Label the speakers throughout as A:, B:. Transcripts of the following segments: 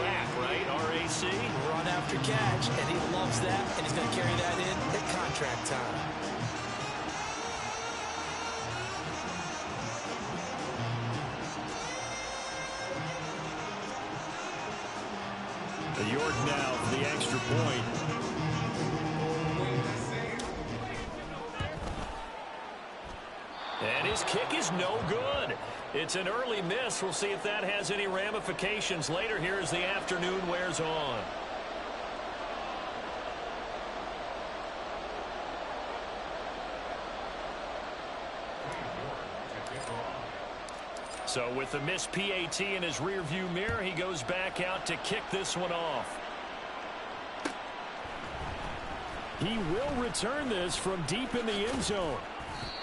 A: rack, right? R-A-C?
B: Run after catch, and he loves that, and he's going to carry that in at contract time.
A: York now for the extra point. And his kick is no good. It's an early miss. We'll see if that has any ramifications later here as the afternoon wears on. So with the missed PAT in his rearview mirror, he goes back out to kick this one off. He will return this from deep in the end zone.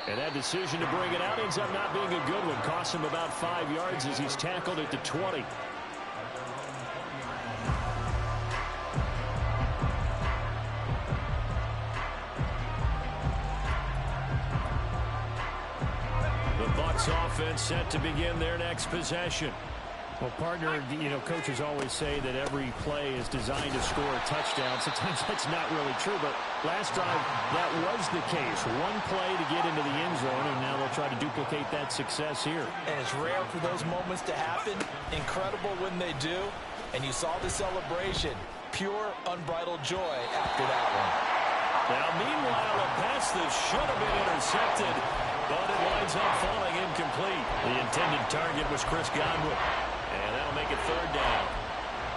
A: And that decision to bring it out ends up not being a good one. Costs him about 5 yards as he's tackled at the 20. The Bucs offense set to begin their next possession.
C: Well, partner, coaches always say that every play is designed to score a touchdown. Sometimes that's not really true, but last drive, that was the case. One play to get into the end zone, and now they'll try to duplicate that success here.
B: And it's rare for those moments to happen. Incredible when they do. And you saw the celebration. Pure, unbridled joy after that one.
A: Now, meanwhile, a pass that should have been intercepted, but it winds up falling incomplete. The intended target was Chris Godwin. And that'll make it third down.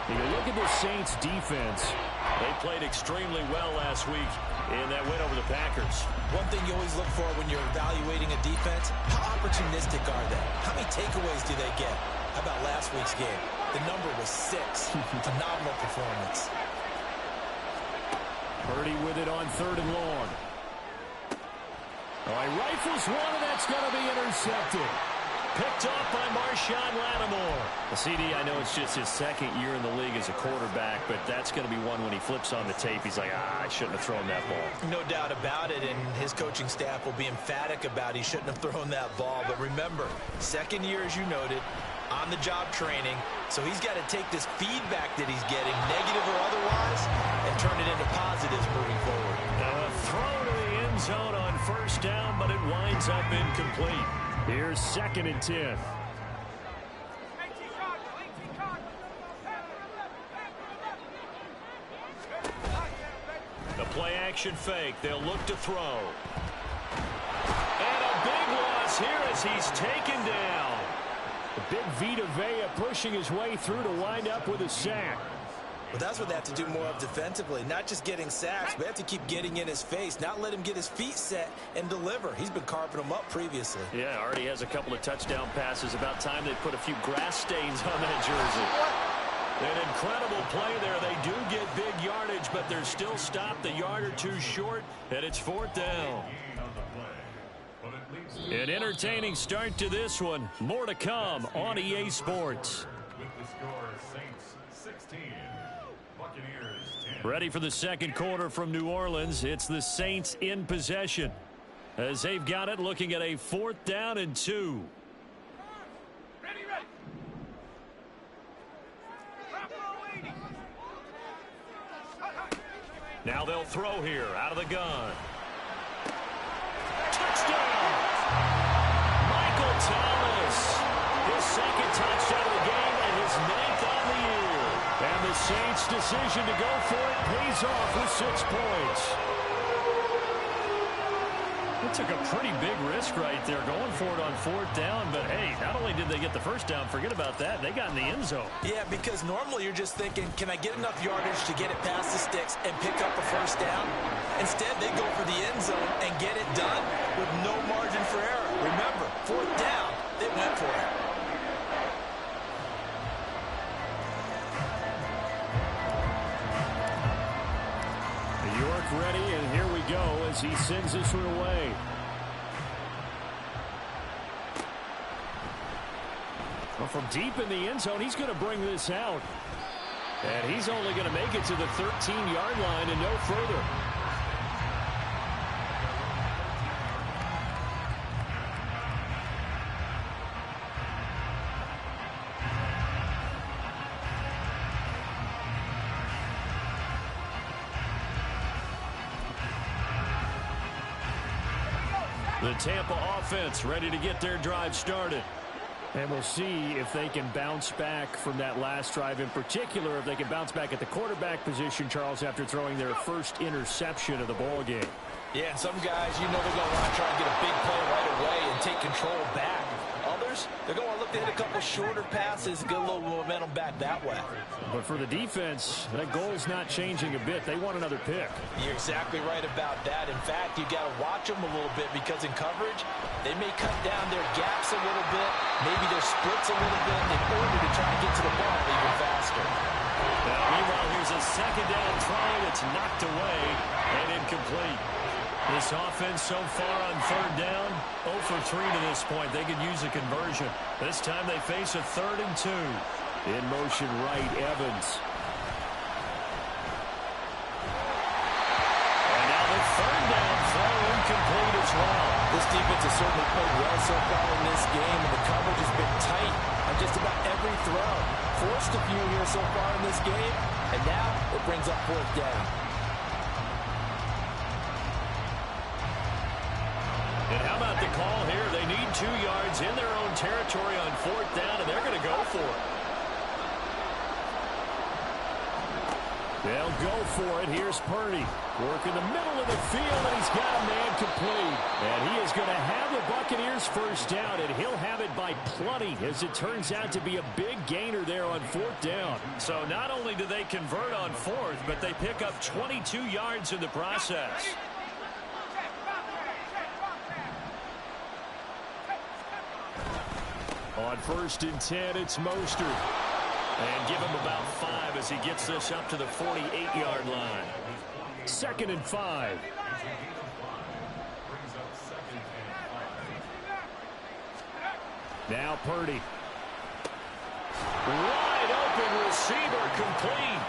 C: You look at the Saints defense.
A: They played extremely well last week in that win over the Packers.
B: One thing you always look for when you're evaluating a defense, how opportunistic are they? How many takeaways do they get? How about last week's game? The number was 6. Phenomenal performance.
C: Purdy with it on third and long. All right, rifles one, and that's going to be intercepted.
A: Picked off by Marshawn Lattimore.
C: The CD, I know it's just his second year in the league as a quarterback, but that's going to be one when he flips on the tape. He's like, I shouldn't have thrown that ball.
B: No doubt about it, and his coaching staff will be emphatic about he shouldn't have thrown that ball. But remember, second year, as you noted, on-the-job training, so he's got to take this feedback that he's getting, negative or otherwise, and turn it into positives moving forward.
A: Now a throw to the end zone on first down, but it winds up incomplete.
C: Here's 2nd and 10.
A: The play-action fake. They'll look to throw. And a big loss here as he's taken down.
C: The big Vita Vea pushing his way through to wind up with a sack.
B: Well, that's what they have to do more of defensively. Not just getting sacks, but have to keep getting in his face. Not let him get his feet set and deliver. He's been carving them up previously.
A: Yeah, already has a couple of touchdown passes. About time they put a few grass stains on that jersey. An incredible play there. They do get big yardage, but they're still stopped a yard or two short, and it's 4th down. An entertaining start to this one. More to come on EA Sports.
D: With the score, Saints 16.
A: Ready for the second quarter from New Orleans. It's the Saints in possession as they've got it, looking at a 4th down and 2.
D: Ready.
A: Now they'll throw here out of the gun. Touchdown! Michael Thomas. His 2nd touchdown of the game and his 9th on the year. And the Saints' decision to go for it pays off with 6 points. They took a pretty big risk right there going for it on 4th down. But, hey, not only did they get the first down, forget about that, they got in the end zone.
B: Yeah, because normally you're just thinking, can I get enough yardage to get it past the sticks and pick up a first down? Instead, they go for the end zone and get it done with no margin for error. Remember, 4th down, they went for it.
C: York ready, and here we go as he sends this one away. Well, from deep in the end zone, he's going to bring this out. And he's only going to make it to the 13-yard line and no further.
A: The Tampa offense ready to get their drive started.
C: And we'll see if they can bounce back from that last drive, in particular, if they can bounce back at the quarterback position, Charles, after throwing their first interception of the ball game.
B: Yeah, and some guys, you know they're going to want to try and get a big play right away and take control back. Others, they're going to look to hit a couple shorter passes, get a little momentum back that way.
C: But for the defense, that goal's not changing a bit. They want another pick.
B: You're exactly right about that. In fact, you got to watch them a little bit because in coverage, they may cut down their gaps a little bit, maybe their splits a little bit in order to try and get to the ball even faster.
A: Meanwhile, here's a second down try that's knocked away and incomplete. This offense so far on third down, 0 for 3 to this point. They could use a conversion. This time they face a 3rd and 2.
C: In motion right, Evans.
A: And now the 3rd down throw incomplete as well.
E: This defense has certainly played well so far in this game, and the coverage has been tight on just about every throw. Forced a few here so far in this game, and now it brings up 4th down.
A: And how about the call here? They need 2 yards in their own territory on 4th down, and they're going to go for it.
C: They'll go for it. Here's Purdy. Work in the middle of the field, and he's got a man complete. And he is going to have the Buccaneers first down, and he'll have it by plenty, as it turns out to be a big gainer there on 4th down.
A: So not only do they convert on 4th, but they pick up 22 yards in the process.
C: On 1st and 10, it's Mostert.
A: And give him about 5 as he gets this up to the 48-yard line.
C: 2nd and 5. Now Purdy.
A: Wide open receiver complete.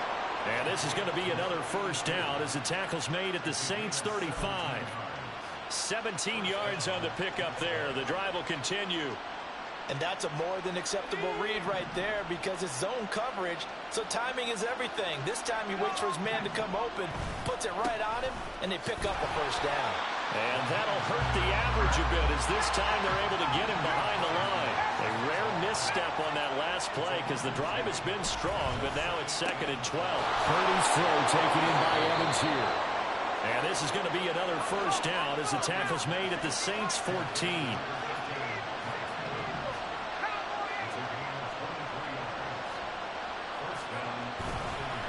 A: And this is going to be another first down as the tackle's made at the Saints 35. 17 yards on the pickup there. The drive will continue.
B: And that's a more than acceptable read right there because it's zone coverage, so timing is everything. This time he waits for his man to come open, puts it right on him, and they pick up a first down.
A: And that'll hurt the average a bit as this time they're able to get him behind the line. A rare misstep on that last play because the drive has been strong, but now it's 2nd and 12.
C: Purdy's throw taken in by Evans here.
A: And this is going to be another first down as the tackle's made at the Saints 14.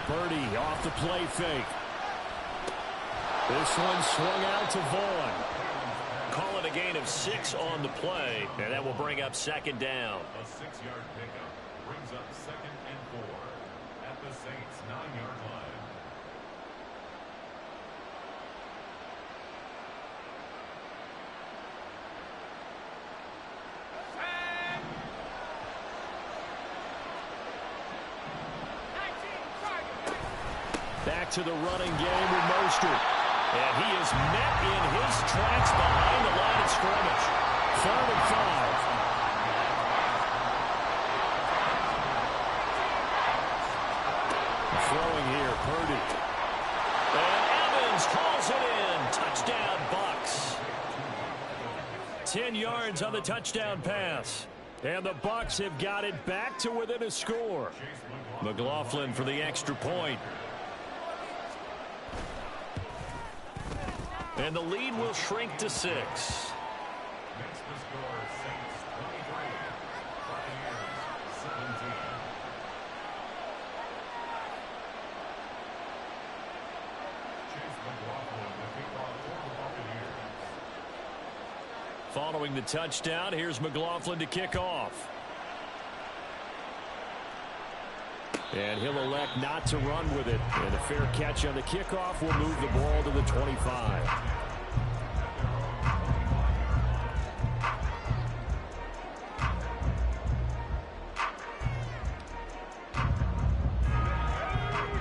C: Purdy off the play fake. This one swung out to Vaughn.
A: Call it a gain of 6 on the play, and that will bring up 2nd down.
D: A 6-yard pickup brings up 2nd and 4 at the Saints' 9-yard line.
C: Back to the running game with Mostert.
A: And he is met in his tracks behind the line of scrimmage.
C: 3rd and 5. Throwing here, Purdy.
A: And Evans calls it in. Touchdown, Bucks. 10 yards on the touchdown pass.
C: And the Bucks have got it back to within a score.
A: McLaughlin for the extra point. And the lead will shrink to 6.
D: Makes the score Saints 23, Buccaneers 17. Chase McLaughlin the kickoff for the Buccaneers.
A: Following the touchdown, here's McLaughlin to kick off.
C: And he'll elect not to run with it. And a fair catch on the kickoff will move the ball to the 25.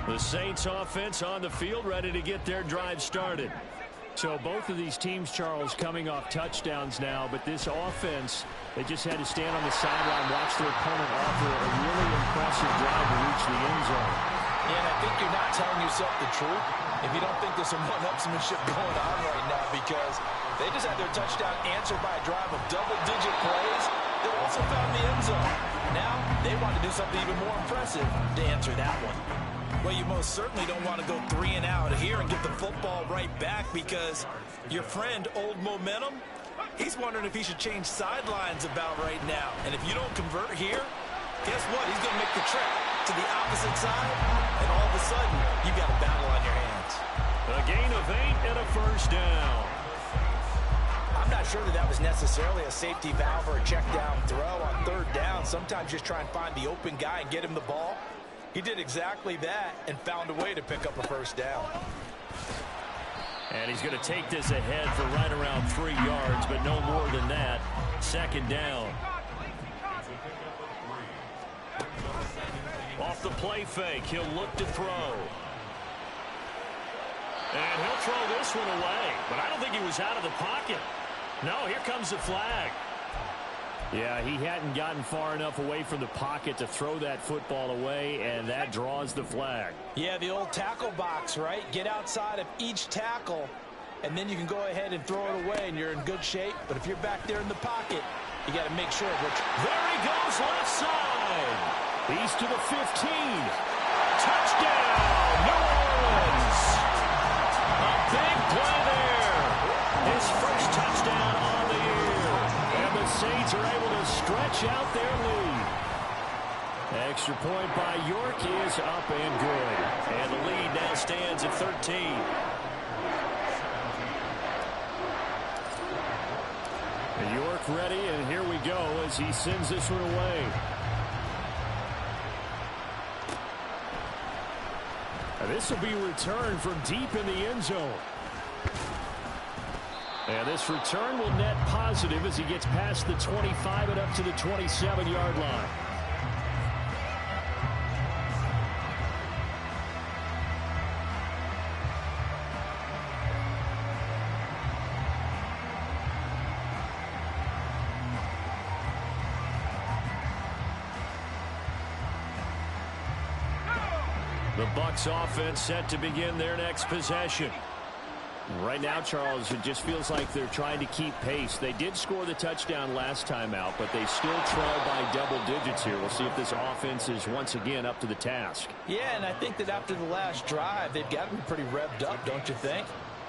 A: The Saints offense on the field ready to get their drive started.
C: So both of these teams, Charles, coming off touchdowns now, but this offense, they just had to stand on the sideline, watch their opponent offer a really impressive drive to reach the end zone.
B: Yeah, and I think you're not telling yourself the truth if you don't think there's some one-upsmanship going on right now because
E: They just had their touchdown answered by a drive of double-digit plays. They also found the end zone. Now, they want to do something even more impressive to answer that one.
B: Well, you most certainly don't want to go 3 and out here and get the football right back, because your friend, Old Momentum, he's wondering if he should change sidelines about right now. And if you don't convert here, guess what? He's going to make the trek to the opposite side, and all of a sudden, you've got a battle on your hands.
A: A gain of 8 and a first down.
E: I'm not sure that was necessarily a safety valve or a check down throw on 3rd down. Sometimes just try and find the open guy and get him the ball. He did exactly that and found a way to pick up a first down.
A: And he's going to take this ahead for right around 3 yards, but no more than that. 2nd down. Off the play fake, he'll look to throw. And he'll throw this one away, but I don't think he was out of the pocket. No, here comes the flag.
C: Yeah, he hadn't gotten far enough away from the pocket to throw that football away, and that draws the flag.
E: Yeah, the old tackle box, right? Get outside of each tackle, and then you can go ahead and throw it away, and you're in good shape. But if you're back there in the pocket, you got to make sure.
A: There he goes, left side.
C: He's to the 15.
A: Touchdown, New Orleans. A big play there. His first touchdown on the year. And the Saints are able to stretch out their lead.
C: Extra point by York is up and good.
A: And the lead now stands at 13.
C: York ready, and here we go as he sends this one away. This will be returned from deep in the end zone. And this return will net positive as he gets past the 25 and up to the 27-yard line.
A: The Bucs offense set to begin their next possession.
C: Right now, Charles, it just feels like they're trying to keep pace. They did score the touchdown last time out, but they still trail by double digits here. We'll see if this offense is once again up to the task.
E: Yeah, and I think that after the last drive, they've got to be pretty revved up, don't you think?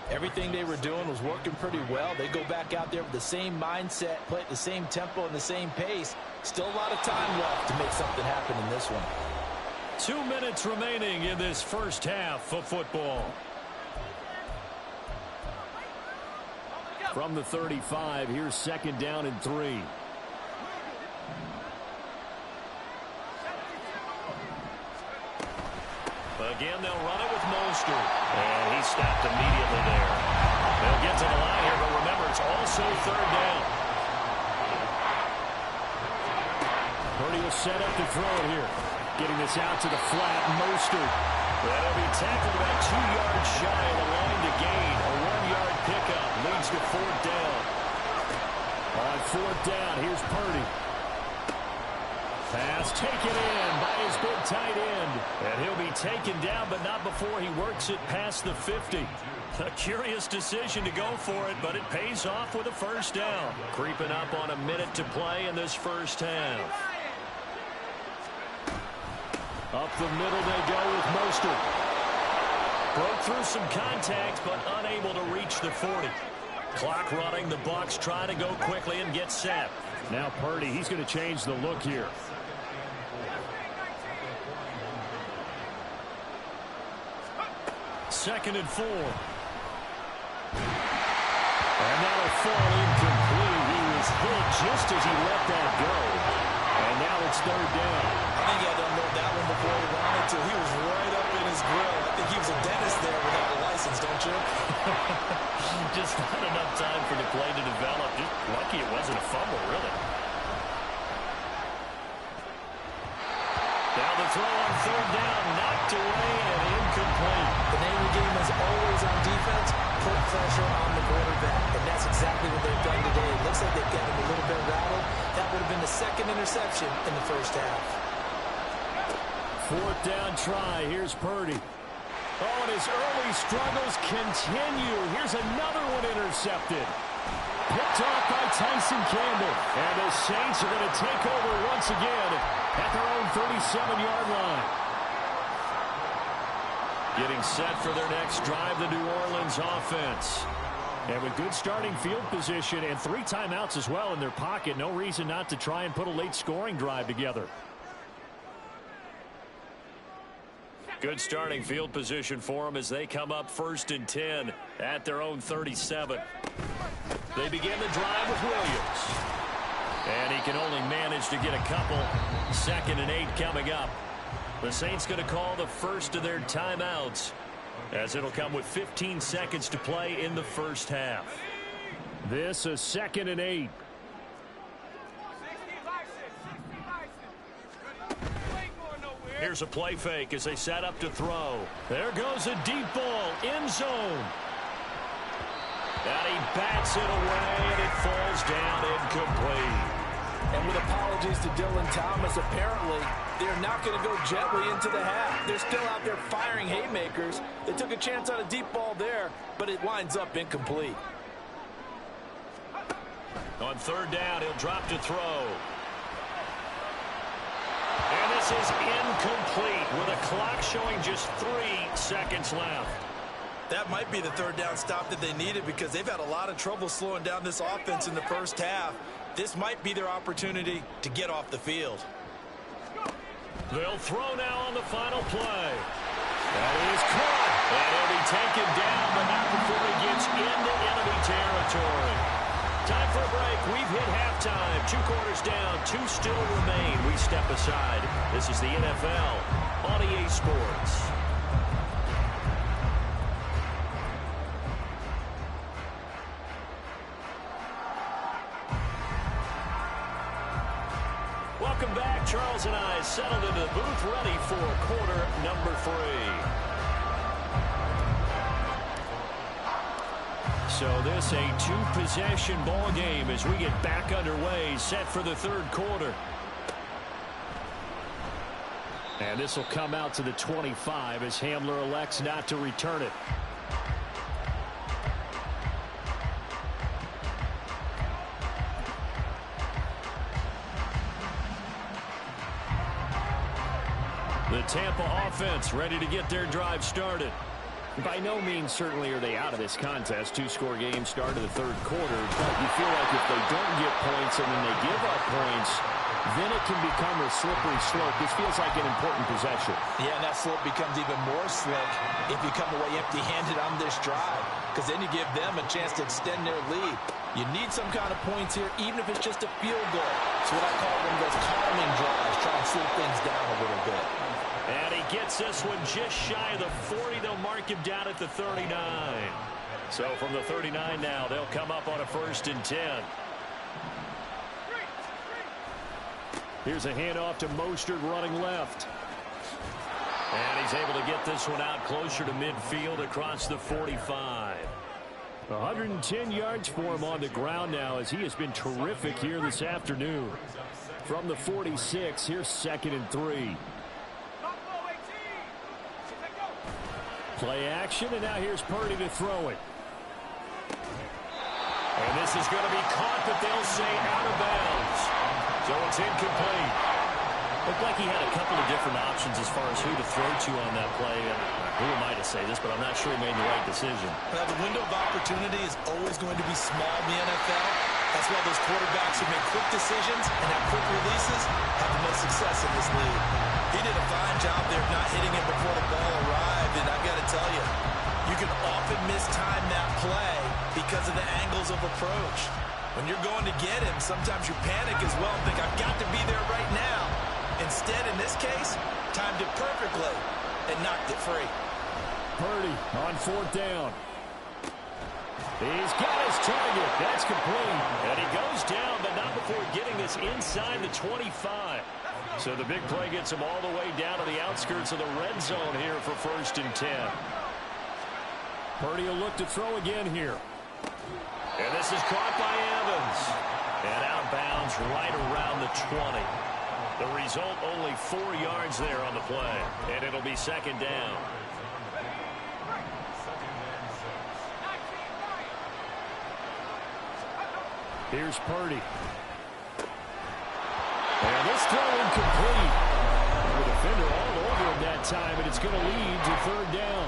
E: Everything they were doing was working pretty well. They go back out there with the same mindset, play at the same tempo and the same pace. Still a lot of time left to make something happen in this one.
A: 2 minutes remaining in this first half of football.
C: From the 35, here's 2nd down and 3.
A: Again, they'll run it with Mostert. And he stopped immediately there. They'll get to the line here, but remember, it's also 3rd down.
C: Purdy will set up to throw it here. Getting this out to the flat, Mostert.
A: That'll be tackled about 2 yards shy of the line to gain. A 1-yard pickup leads to 4th down.
C: On 4th down, here's Purdy. Pass taken in by his big tight end.
A: And he'll be taken down, but not before he works it past the 50. A curious decision to go for it, but it pays off with a first down. Creeping up on a minute to play in this first half.
C: Up the middle they go with Mostert.
A: Broke through some contact, but unable to reach the 40. Clock running, the Bucs try to go quickly and get set.
C: Now Purdy, he's going to change the look here.
A: Second and 4.
C: And that'll fall incomplete. He was hit just as he let that go. And now it's 3rd down.
B: I think he had to unload that one before he wanted to. He was right up in his grill. I think he was a dentist there without a license, don't you?
A: Just not enough time for the play to develop. Just lucky it wasn't a fumble, really. Now the throw on 3rd down, knocked away and incomplete.
E: The name of the game is always on defense, put pressure on the quarterback. And that's exactly what they've done today. It looks like they've got him a little bit rattled. That would have been the 2nd interception in the first half.
C: 4th down try. Here's Purdy. Oh, and his early struggles continue. Here's another one intercepted. Picked off by Tyson Campbell. And the Saints are going to take over once again at their own 37-yard line. Getting set for their next drive, the New Orleans offense. And with good starting field position and 3 timeouts as well in their pocket, no reason not to try and put a late scoring drive together.
A: Good starting field position for them as they come up 1st and 10 at their own 37. They begin the drive with Williams. And he can only manage to get a couple. 2nd and 8 coming up. The Saints going to call the first of their timeouts, as it'll come with 15 seconds to play in the first half.
C: This is 2nd and 8.
A: Here's a play fake as they set up to throw. There goes a deep ball, end zone. And he bats it away, and it falls down incomplete.
E: And with apologies to Dylan Thomas, apparently they're not going to go gently into the half. They're still out there firing haymakers. They took a chance on a deep ball there, but it winds up incomplete.
A: On 3rd down, he'll drop to throw. And this is incomplete with a clock showing just 3 seconds left.
B: That might be the 3rd down stop that they needed, because they've had a lot of trouble slowing down this offense in the first half. This might be their opportunity to get off the field.
A: They'll throw now on the final play. That is caught. And he'll be taken down, but not before he gets into enemy territory. Time for a break. We've hit halftime. 2 quarters down. 2 still remain. We step aside. This is the NFL on EA Sports. Welcome back. Charles and I settled into the booth, ready for quarter number 3. So this a 2-possession ball game as we get back underway, set for the 3rd quarter. And this will come out to the 25 as Hamler elects not to return it. The Tampa offense ready to get their drive started.
C: By no means certainly are they out of this contest. 2-score game start of the 3rd quarter. But you feel like if they don't get points and then they give up points, then it can become a slippery slope. This feels like an important possession.
E: Yeah, and that slope becomes even more slick if you come away empty-handed on this drive, because then you give them a chance to extend their lead. You need some kind of points here, even if it's just a field goal. It's what I call one of those calming drives, try and slow things down a little bit.
A: And he gets this one just shy of the 40. They'll mark him down at the 39. So from the 39 now, they'll come up on a 1st and 10.
C: Here's a handoff to Mostert running left.
A: And he's able to get this one out closer to midfield across the 45.
C: 110 yards for him on the ground now, as he has been terrific here this afternoon. From the 46, here's 2nd and 3. Play action, and now here's Purdy to throw it.
A: And this is going to be caught, but they'll say out of bounds. So it's incomplete.
C: Looked like he had a couple of different options as far as who to throw to on that play. Who am I to say this, but I'm not sure he made the right decision.
B: Now, the window of opportunity is always going to be small in the NFL. That's why those quarterbacks who make quick decisions and have quick releases have the most success in this league. He did a fine job there of not hitting it before the ball arrived, and I've got to tell you, you can often mistime that play because of the angles of approach. When you're going to get him, sometimes you panic as well and think, I've got to be there right now. Instead, in this case, timed it perfectly and knocked it free.
C: Purdy on 4th down. He's got his target. That's complete.
A: And he goes down, but not before getting this inside the 25. So the big play gets him all the way down to the outskirts of the red zone here for 1st and 10.
C: Purdy will look to throw again here.
A: And this is caught by Evans. And out of bounds right around the 20. The result, only 4 yards there on the play. And it'll be 2nd down.
C: Here's Purdy. And this throw incomplete. The defender all over him that time, and it's going to lead to third down.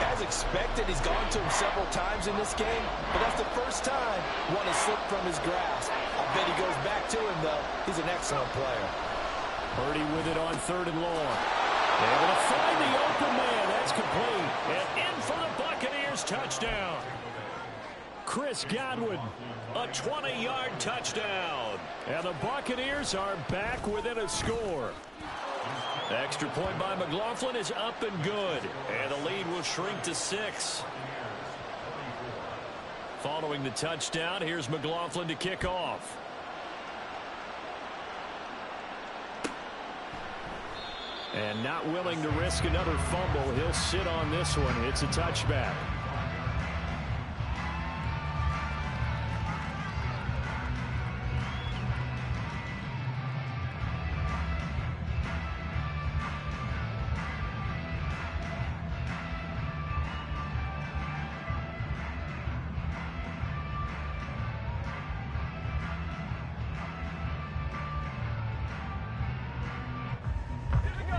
E: As expected, he's gone to him several times in this game, but that's the first time one has slipped from his grasp. I bet he goes back to him, though. He's an excellent player.
C: Purdy with it on 3rd and long. Able to find the open man. That's complete. And in for the Buccaneers touchdown. Chris Godwin, a 20-yard touchdown. And the Buccaneers are back within a score. Extra point by McLaughlin is up and good. And the lead will shrink to 6. Following the touchdown, here's McLaughlin to kick off. And not willing to risk another fumble, he'll sit on this one. It's a touchback.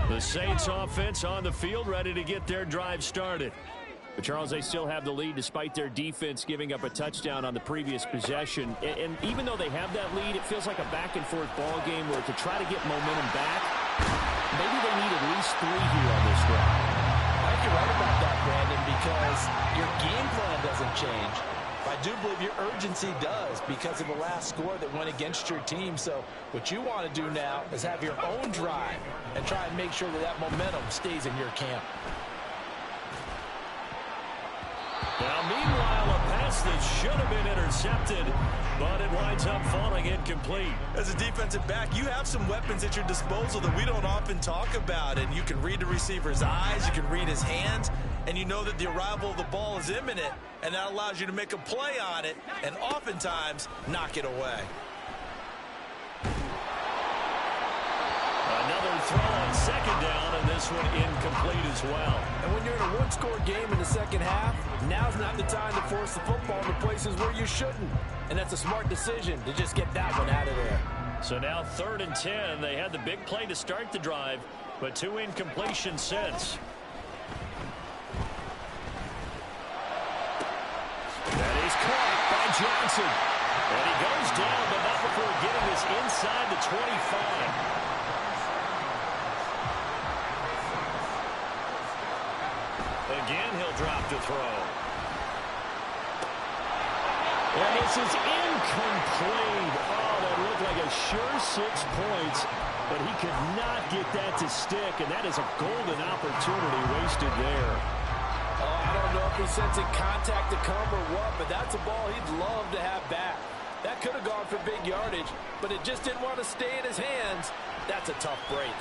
C: The Saints offense on the field, ready to get their drive started. But, Charles, they still have the lead despite their defense giving up a touchdown on the previous possession. And even though they have that lead, it feels like a back-and-forth ball game where to try to get momentum back, maybe they need at least 3 here on this drive.
E: I think you're right about that, Brandon, because your game plan doesn't change. I do believe your urgency does because of the last score that went against your team. So what you want to do now is have your own drive and try and make sure that that momentum stays in your camp.
A: Now, meanwhile, a pass that should have been intercepted, but it winds up falling incomplete.
B: As a defensive back, you have some weapons at your disposal that we don't often talk about. And you can read the receiver's eyes, you can read his hands, and you know that the arrival of the ball is imminent, and that allows you to make a play on it and oftentimes knock it away.
A: Another throw on 2nd down, and this one incomplete as well.
E: And when you're in a one-score game in the second half, now's not the time to force the football into places where you shouldn't. And that's a smart decision to just get that one out of there.
A: So now 3rd and 10. They had the big play to start the drive, but 2 incompletions since. That is caught by Johnson. And he goes down, but not before getting this inside the 25. Again, he'll drop to throw. And this is incomplete. Oh, that looked like a sure 6 points, but he could not get that to stick, and that is a golden opportunity wasted there.
E: Oh, I don't know if he's sensing contact to come or what, but that's a ball he'd love to have back. That could have gone for big yardage, but it just didn't want to stay in his hands. That's a tough break.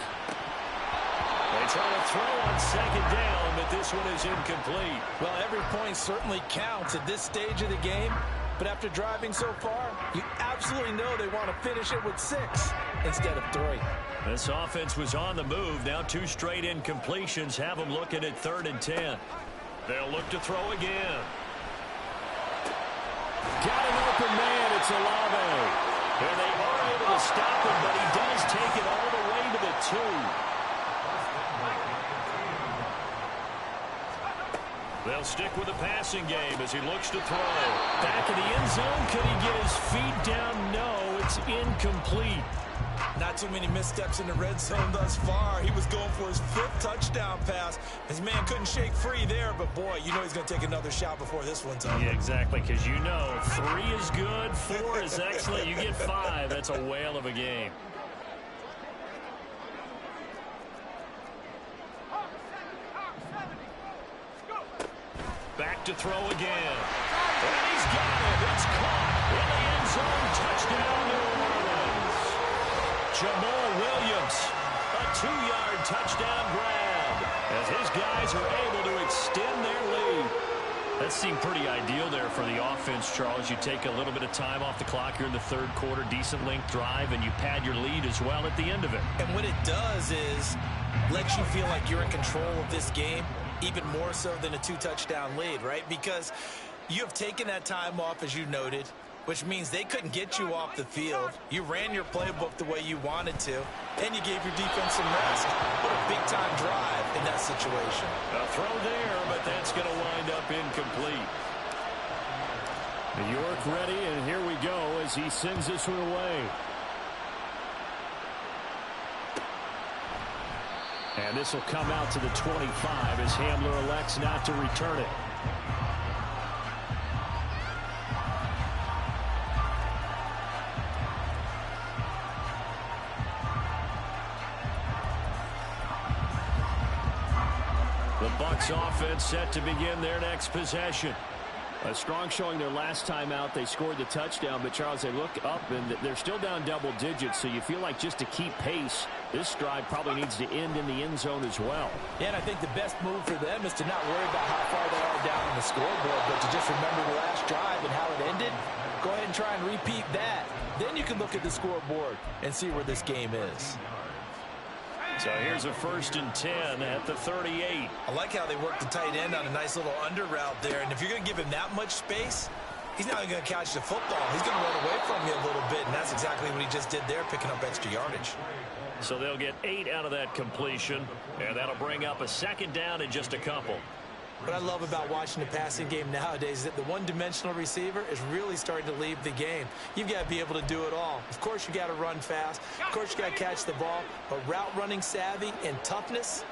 A: They try to throw on 2nd down, but this one is incomplete.
E: Well, every point certainly counts at this stage of the game, but after driving so far, you absolutely know they want to finish it with 6 instead of 3.
A: This offense was on the move. Now 2 straight incompletions have them looking at 3rd and 10. They'll look to throw again. Got an open man. It's Olave. And they are able to stop him, but he does take it all the way to the 2. They'll stick with the passing game as he looks to throw. Back in the end zone. Could he get his feet down? No, it's incomplete.
B: Not too many missteps in the red zone thus far. He was going for his 5th touchdown pass. His man couldn't shake free there, but boy, you know he's going to take another shot before this one's over.
A: Yeah, exactly, because you know 3 is good, 4 is excellent. You get 5. That's a whale of a game. Back to throw again. And he's got it. It's caught in the end zone. Touchdown, New Orleans. Jamal Williams, a 2-yard touchdown grab as his guys are able to extend their lead. That seemed pretty ideal there for the offense, Charles. You take a little bit of time off the clock here in the 3rd quarter, decent length drive, and you pad your lead as well at the end of it.
B: And what it does is lets you feel like you're in control of this game, even more so than a 2-touchdown lead, right? Because you have taken that time off, as you noted. which means they couldn't get you off the field. You ran your playbook the way you wanted to, and you gave your defense some rest. What a big-time drive in that situation.
A: A throw there, but that's going to wind up incomplete.
C: New York ready, and here we go as he sends this one away. And this will come out to the 25 as Hamler elects not to return it.
A: The Bucs offense set to begin their next possession.
C: A strong showing their last time out. They scored the touchdown, but Charles, they look up and they're still down double digits, so you feel like just to keep pace, this drive probably needs to end in the end zone as well.
E: Yeah, and I think the best move for them is to not worry about how far they are down on the scoreboard, but to just remember the last drive and how it ended. Go ahead and try and repeat that. Then you can look at the scoreboard and see where this game is.
A: So here's a 1st and 10 at the 38.
B: I like how they work the tight end on a nice little under route there. And if you're going to give him that much space, he's not going to catch the football. He's going to run away from you a little bit, and that's exactly what he just did there, picking up extra yardage.
A: So they'll get 8 out of that completion, and that'll bring up a 2nd down in just a couple.
B: What I love about watching the passing game nowadays is that the one-dimensional receiver is really starting to leave the game. You've got to be able to do it all. Of course, you got to run fast. Of course, you got to catch the ball. But route running savvy and toughness,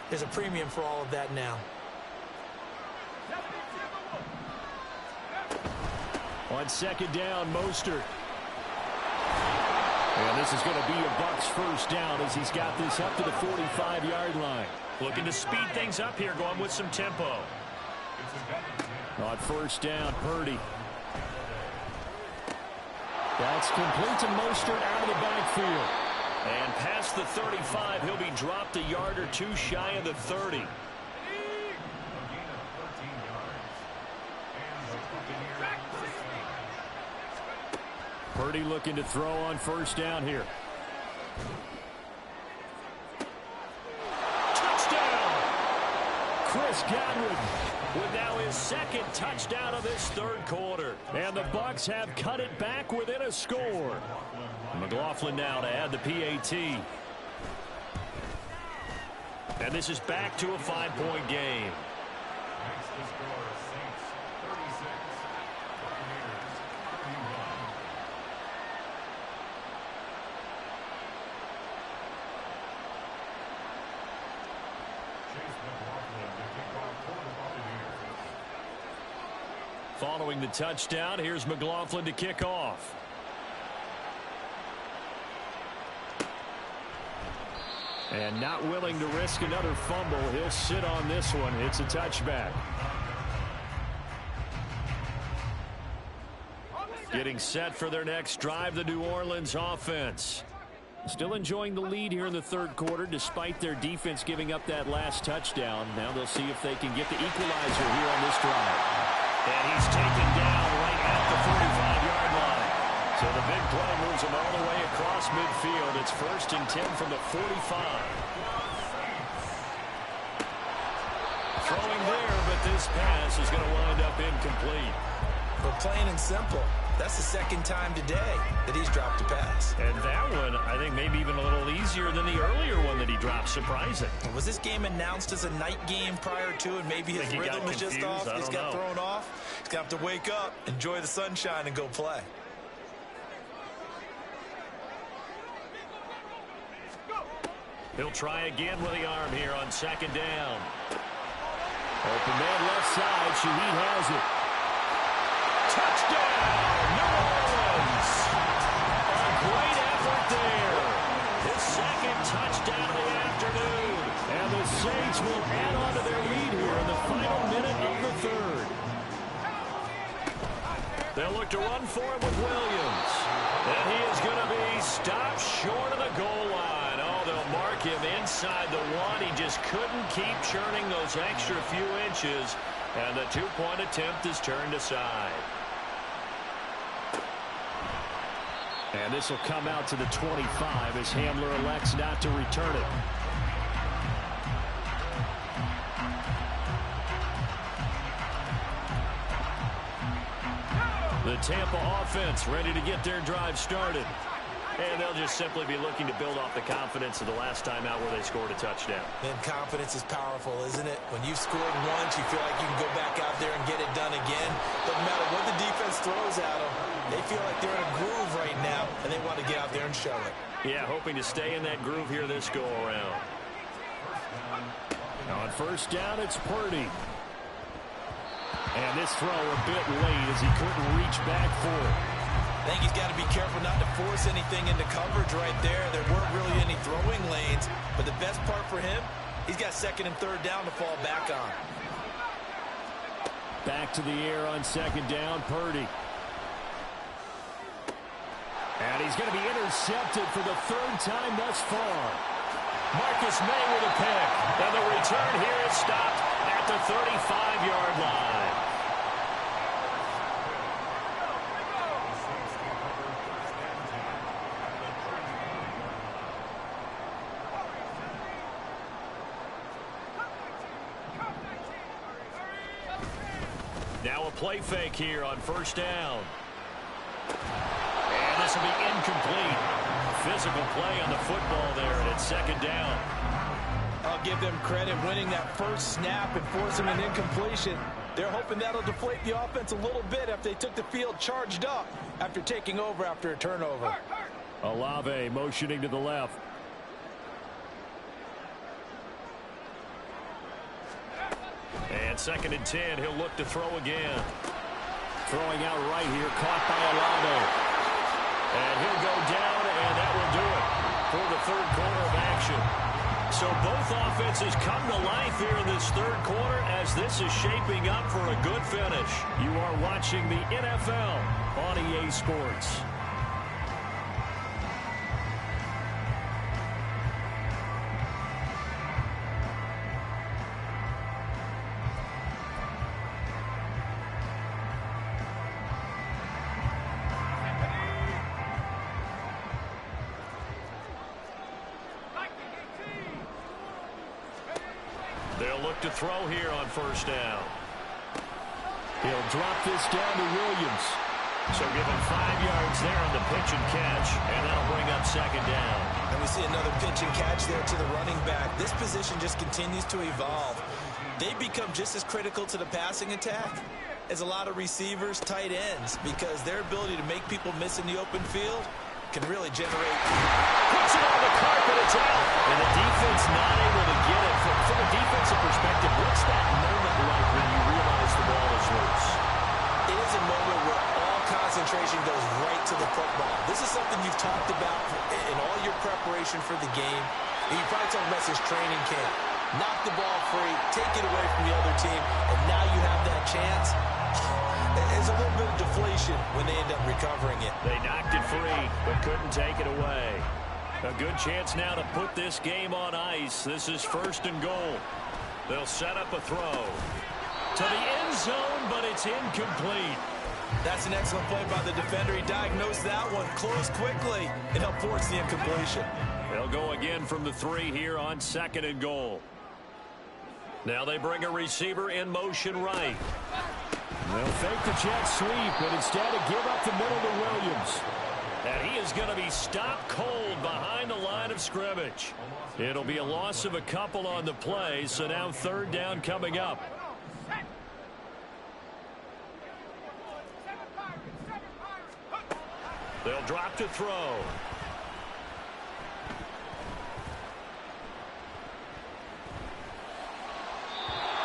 B: there's a premium for all of that now.
C: On 2nd down, Mostert. And this is going to be a Bucs 1st down as he's got this up to the 45-yard line.
A: Looking to speed things up here, going with some tempo.
C: On 1st down, Purdy. That's complete to Mostert out of the backfield.
A: And past the 35, he'll be dropped a yard or two shy of the 30.
C: Purdy looking to throw on 1st down here. Chris Godwin
A: with now his 2nd touchdown of this 3rd quarter.
C: And the Bucs have cut it back within a score.
A: McLaughlin now to add the PAT. And this is back to a 5-point game. Following the touchdown, here's McLaughlin to kick off.
C: And not willing to risk another fumble, he'll sit on this one. It's a touchback.
A: Getting set for their next drive, the New Orleans offense.
C: Still enjoying the lead here in the 3rd quarter, despite their defense giving up that last touchdown. Now they'll see if they can get the equalizer here on this drive.
A: And he's taken down right at the 45-yard line. So the big play moves him all the way across midfield. It's 1st and 10 from the 45. Throwing there, but this pass is going to wind up incomplete.
B: But plain and simple, that's the 2nd time today that he's dropped a pass.
A: And that one, I think, maybe even a little easier than the earlier one that he dropped. Surprising.
B: Was this game announced as a night game prior to, and maybe his rhythm was just off? He's got thrown off. He's going to have to wake up, enjoy the sunshine, and go play.
A: He'll try again with the arm here on 2nd down.
C: Open man left side. Shaheed has it.
A: Touchdown, New Orleans. A great effort there. His 2nd touchdown of the afternoon.
C: And the Saints will add on to their lead here in the final minute of the 3rd.
A: They'll look to run for it with Williams. And he is going to be stopped short of the goal line. Oh, they'll mark him inside the 1. He just couldn't keep churning those extra few inches. And the 2-point attempt is turned aside.
C: And this will come out to the 25 as Hamler elects not to return it.
A: The Tampa offense ready to get their drive started. And they'll just simply be looking to build off the confidence of the last time out where they scored a touchdown.
B: And confidence is powerful, isn't it? When you've scored once, you feel like you can go back out there and get it done again. Doesn't matter what the defense throws at them. They feel like they're in a groove right now, and they want to get out there and show it.
A: Yeah, hoping to stay in that groove here this go-around.
C: On first down, it's Purdy. And this throw a bit late as he couldn't reach back for it.
B: I think he's got to be careful not to force anything into coverage right there. There weren't really any throwing lanes, but the best part for him, he's got second and third down to fall back on.
C: Back to the air on second down, Purdy. And he's going to be intercepted for the third time thus far.
A: Marcus May with a pick. And the return here is stopped at the 35-yard line. Now a play fake here on first down. And this will be incomplete. Physical play on the football there, and it's second down.
E: I'll give them credit winning that first snap and forcing an incompletion. They're hoping that'll deflate the offense a little bit after they took the field charged up after taking over after a turnover.
C: Olave motioning to the left.
A: And second and 10, he'll look to throw again.
C: Throwing out right here, caught by Olave.
A: And he'll go down, and that will do it for the third quarter of action. So both offenses come to life here in this third quarter as this is shaping up for a good finish.
C: You are watching the NFL on EA Sports.
A: They'll look to throw here on first down.
C: He'll drop this down to Williams.
A: So give him 5 yards there on the pitch and catch, and that'll bring up second down.
B: And we see another pitch and catch there to the running back. This position just continues to evolve. They become just as critical to the passing attack as a lot of receivers, tight ends, because their ability to make people miss in the open field can really generate.
A: Puts it on the carpet, it's out. And the defense not able to get it. From a defensive perspective, what's that moment like when you realize the ball is loose?
B: It is a moment where all concentration goes right to the football. This is something you've talked about in all your preparation for the game. And you probably talked about since training camp. Knock the ball free, take it away from the other team, and now you have that chance. There's a little bit of deflation when they end up recovering it.
A: They knocked it free, but couldn't take it away. A good chance now to put this game on ice. This is first and goal. They'll set up a throw to the end zone, but it's incomplete.
B: That's an excellent play by the defender. He diagnosed that one, closed quickly, and helped force the incompletion.
A: They'll go again from the 3 here on second and goal. Now they bring a receiver in motion right.
C: They'll fake the jet sweep, but instead of give up the middle to Williams.
A: And he is going to be stopped cold behind the line of scrimmage. It'll be a loss of a couple on the play, so now third down coming up. They'll drop to throw.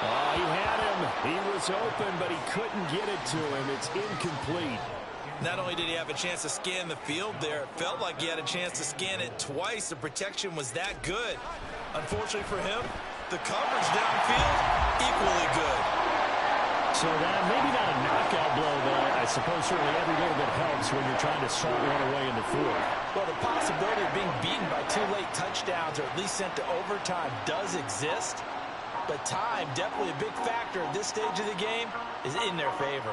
C: Oh, he had him. He was open, but he couldn't get it to him. It's incomplete.
B: Not only did he have a chance to scan the field there, it felt like he had a chance to scan it twice. The protection was that good. Unfortunately for him, the coverage downfield, equally good.
C: So that maybe not a knockout blow, but I suppose certainly every little bit helps when you're trying to salt one away in the fourth.
E: Well, the possibility of being beaten by 2 late touchdowns or at least sent to overtime does exist. But time, definitely a big factor at this stage of the game, is in their favor.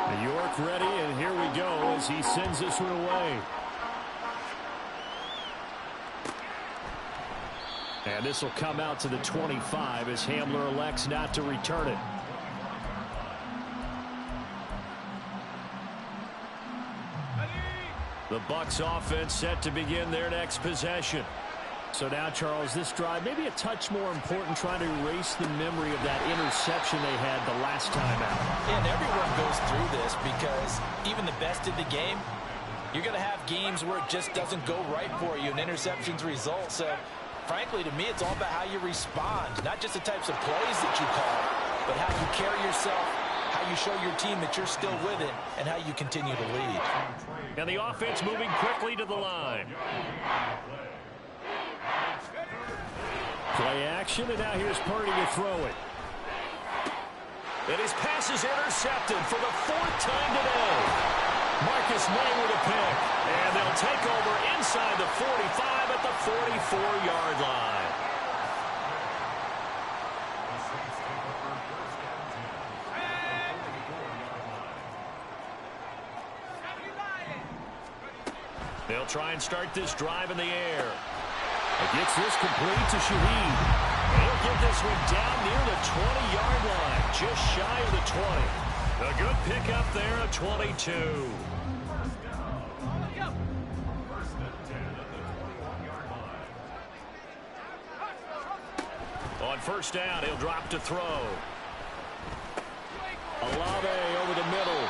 C: New York ready, and here we go as he sends this one away. And this will come out to the 25 as Hamler elects not to return it.
A: Bucs offense set to begin their next possession.
C: So now, Charles, this drive maybe a touch more important, trying to erase the memory of that interception they had the last time out.
E: And everyone goes through this because even the best in the game, you're going to have games where it just doesn't go right for you and interceptions result. So, frankly, to me, it's all about how you respond, not just the types of plays that you call, but how you carry yourself, how you show your team that you're still with it, and how you continue to lead.
A: And the offense moving quickly to the line.
C: Play action, and now here's Purdy to throw it.
A: And his pass is intercepted for the 4th time today. Marcus May with a pick. And they'll take over inside the 45 at the 44-yard line. They'll try and start this drive in the air.
C: It gets this complete to Shaheed.
A: He'll get this one down near the 20-yard line, just shy of the 20. A good pickup there at 22. On first down, he'll drop to throw. Olave over the middle.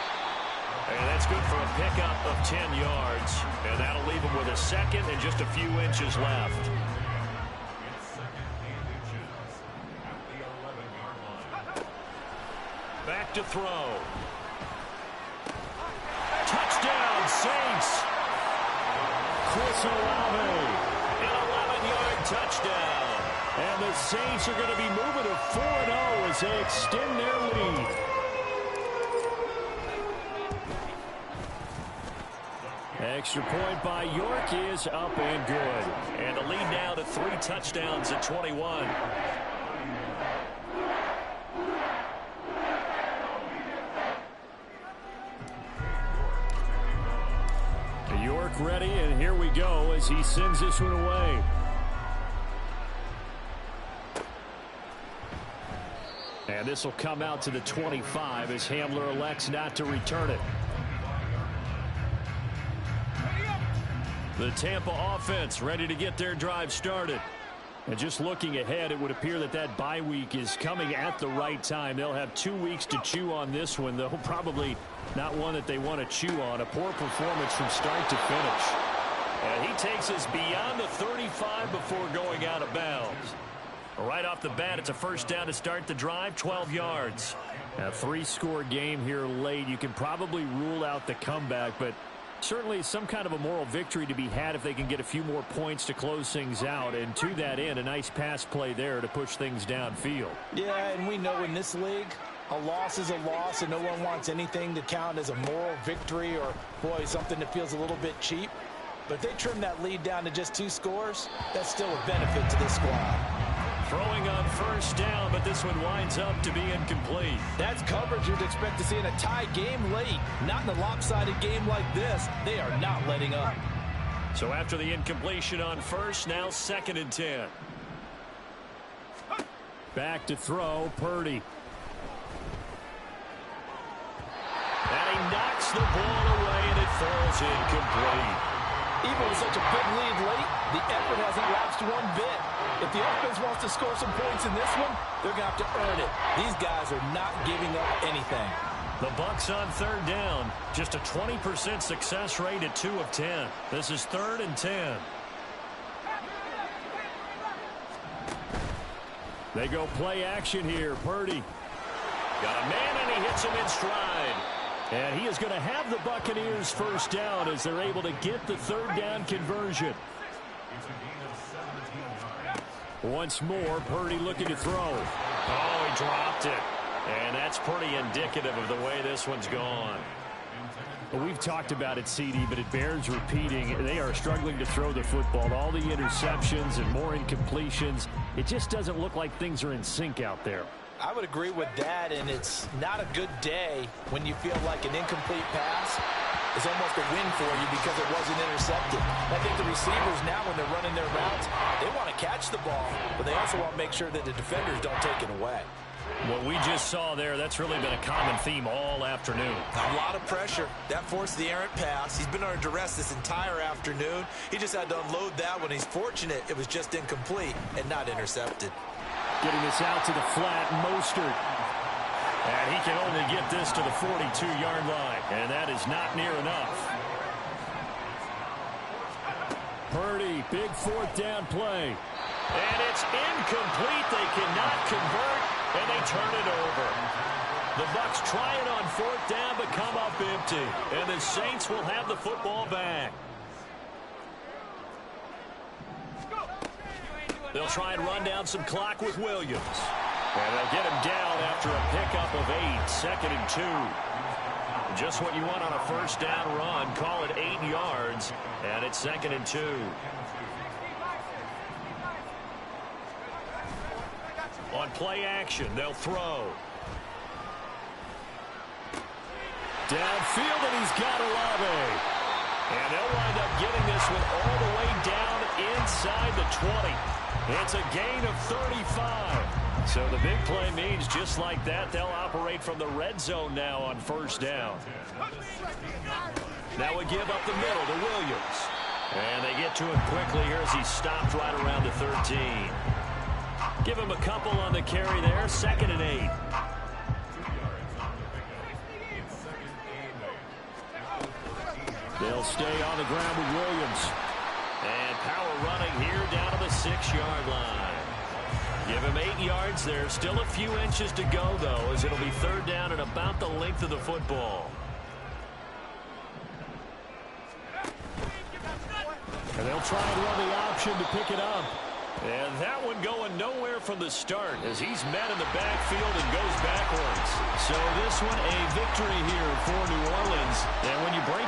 A: And that's good for a pickup of 10 yards. And that'll leave him with a second and just a few inches left. Back to throw. Touchdown, Saints.
C: Chris Olave.
A: An 11-yard touchdown.
C: And the Saints are going to be moving to 4-0 as they extend their lead. Extra point by York is up and good.
A: And the lead now to 3 touchdowns at 21.
C: York ready, and here we go as he sends this one away. And this will come out to the 25 as Hamler elects not to return it.
A: The Tampa offense ready to get their drive started.
C: And just looking ahead, it would appear that that bye week is coming at the right time. They'll have 2 weeks to chew on this one, though probably not one that they want to chew on. A poor performance from start to finish.
A: And he takes us beyond the 35 before going out of bounds. Right off the bat, it's a first down to start the drive, 12 yards.
C: A 3-score game here late. You can probably rule out the comeback, but certainly some kind of a moral victory to be had if they can get a few more points to close things out. And to that end, a nice pass play there to push things downfield.
E: Yeah, and we know in this league, a loss is a loss, and no one wants anything to count as a moral victory or, boy, something that feels a little bit cheap. But if they trim that lead down to just 2 scores, that's still a benefit to this squad.
A: Throwing on first down, but this one winds up to be incomplete.
E: That's coverage you'd expect to see in a tie game late. Not in a lopsided game like this. They are not letting up.
A: So after the incompletion on first, now 2nd and 10.
C: Back to throw, Purdy.
A: And he knocks the ball away, and it falls incomplete.
E: Even with such a big lead late, the effort hasn't lapsed one bit. If the offense wants to score some points in this one, they're going to have to earn it. These guys are not giving up anything.
A: The Bucs on 3rd down. Just a 20% success rate at 2 of 10. This is 3rd and 10.
C: They go play action here. Purdy.
A: Got a man, and he hits him in stride.
C: And he is going to have the Buccaneers first down as they're able to get the 3rd down conversion. Once more, Purdy looking to throw.
A: Oh, he dropped it. And that's pretty indicative of the way this one's gone.
C: Well, we've talked about it, CD, but it bears repeating. They are struggling to throw the football. All the interceptions and more incompletions. It just doesn't look like things are in sync out there.
E: I would agree with that, and it's not a good day when you feel like an incomplete pass is almost a win for you because it wasn't intercepted. I think the receivers now, when they're running their routes, they want to catch the ball, but they also want to make sure that the defenders don't take it away.
A: What we just saw there, that's really been a common theme all afternoon.
B: A lot of pressure. That forced the errant pass. He's been under duress this entire afternoon. He just had to unload that one. He's fortunate it was just incomplete and not intercepted.
C: Getting this out to the flat, Mostert.
A: And he can only get this to the 42-yard line. And that is not near enough.
C: Purdy, big fourth down play.
A: And it's incomplete. They cannot convert, and they turn it over. The Bucs try it on fourth down, but come up empty. And the Saints will have the football back. They'll try and run down some clock with Williams. And they'll get him down after a pickup of 8, 2nd and 2. Just what you want on a first down run. Call it 8 yards, and it's 2nd and 2. On play action, they'll throw.
C: Downfield, and he's got Olave.
A: And they'll wind up getting this one all the way down inside the 20. It's a gain of 35. So the big play means just like that, they'll operate from the red zone now on first down. Now we give up the middle to Williams. And they get to him quickly here as he stopped right around the 13. Give him a couple on the carry there, 2nd and 8.
C: They'll stay on the ground with Williams.
A: And power running here down to the 6-yard line. Give him 8 yards there. Still a few inches to go, though, as it'll be third down and about the length of the football.
C: And they'll try and run the option to pick it up.
A: And that one going nowhere from the start as he's met in the backfield and goes backwards. So this one a victory here for New Orleans. And when you break